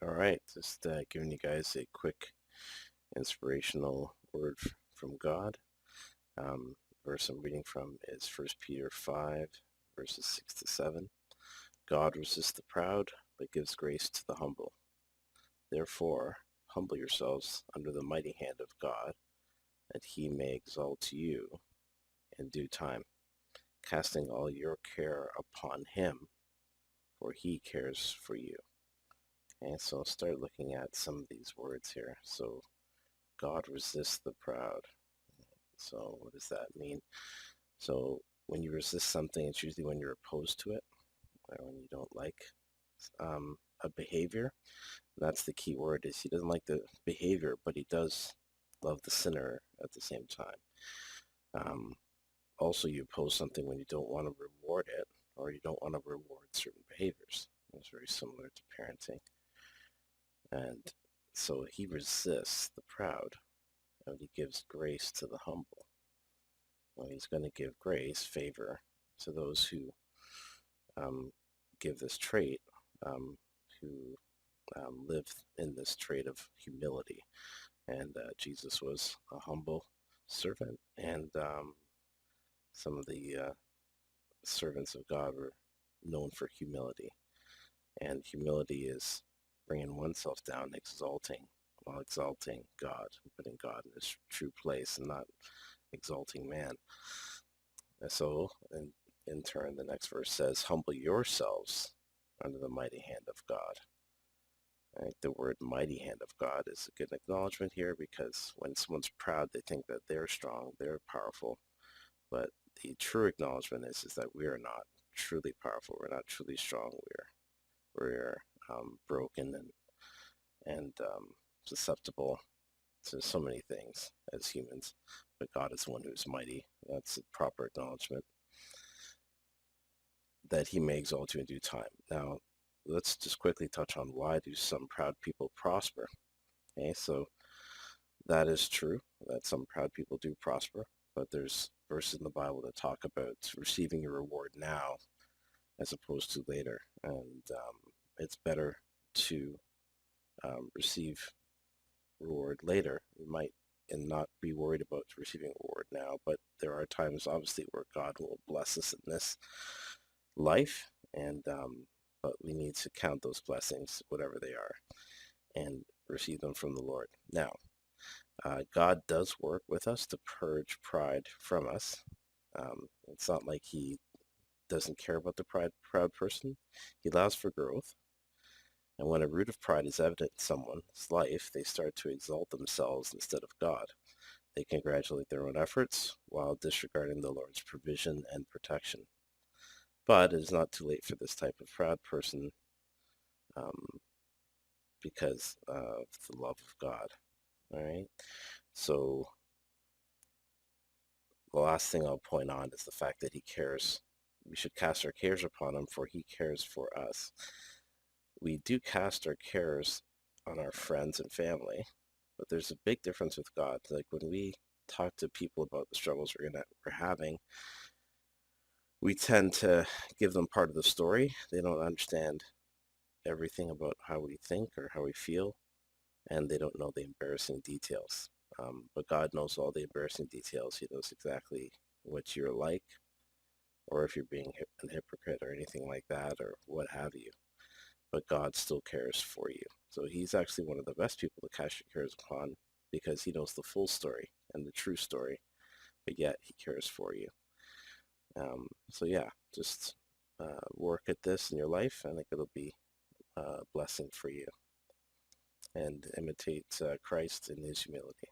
All right, just giving you guys a quick inspirational word from God. Verse I'm reading from is 1 Peter 5, verses 6 to 7. God resists the proud, but gives grace to the humble. Therefore, humble yourselves under the mighty hand of God, that he may exalt you in due time, casting all your care upon him, for he cares for you. Okay, so I'll start looking at some of these words here. So God resists the proud. So what does that mean? So when you resist something, it's usually when you're opposed to it or when you don't like a behavior. That's the key word, is he doesn't like the behavior, but he does love the sinner at the same time. Also, you oppose something when you don't want to reward it, or you don't want to reward certain behaviors. It's very similar to parenting. And so he resists the proud, and he gives grace to the humble. Well, he's going to give grace, favor, to those who give this trait, who live in this trait of humility. And Jesus was a humble servant, and some of the servants of God were known for humility. And humility is bringing oneself down, while exalting God, putting God in his true place and not exalting man. And so, in turn, the next verse says, humble yourselves under the mighty hand of God. Right? The word mighty hand of God is a good acknowledgement here, because when someone's proud, they think that they're strong, they're powerful. But the true acknowledgement is that we are not truly powerful. We're not truly strong. We're broken and susceptible to so many things as humans. But God is the one who's mighty. That's a proper acknowledgement, that he may exalt you in due time. Now, let's just quickly touch on, why do some proud people prosper? Okay, so that is true, that some proud people do prosper, but there's verses in the Bible that talk about receiving your reward now as opposed to later. And it's better to receive reward later. You might and not be worried about receiving reward now, but there are times, obviously, where God will bless us in this life, and but we need to count those blessings, whatever they are, and receive them from the Lord. Now, God does work with us to purge pride from us. It's not like he doesn't care about the proud person. He allows for growth. And when a root of pride is evident in someone's life, they start to exalt themselves instead of God. They congratulate their own efforts while disregarding the Lord's provision and protection. But it is not too late for this type of proud person, because of the love of God. All right. So the last thing I'll point on is the fact that he cares. We should cast our cares upon him, for he cares for us. We do cast our cares on our friends and family, but there's a big difference with God. Like when we talk to people about the struggles we're having, we tend to give them part of the story. They don't understand everything about how we think or how we feel, and they don't know the embarrassing details. But God knows all the embarrassing details. He knows exactly what you're like, or if you're being a hypocrite or anything like that, or what have you. But God still cares for you. So he's actually one of the best people to cast your cares upon, because he knows the full story and the true story, but yet he cares for you. So yeah, just work at this in your life. I think it'll be a blessing for you, and imitate Christ in his humility.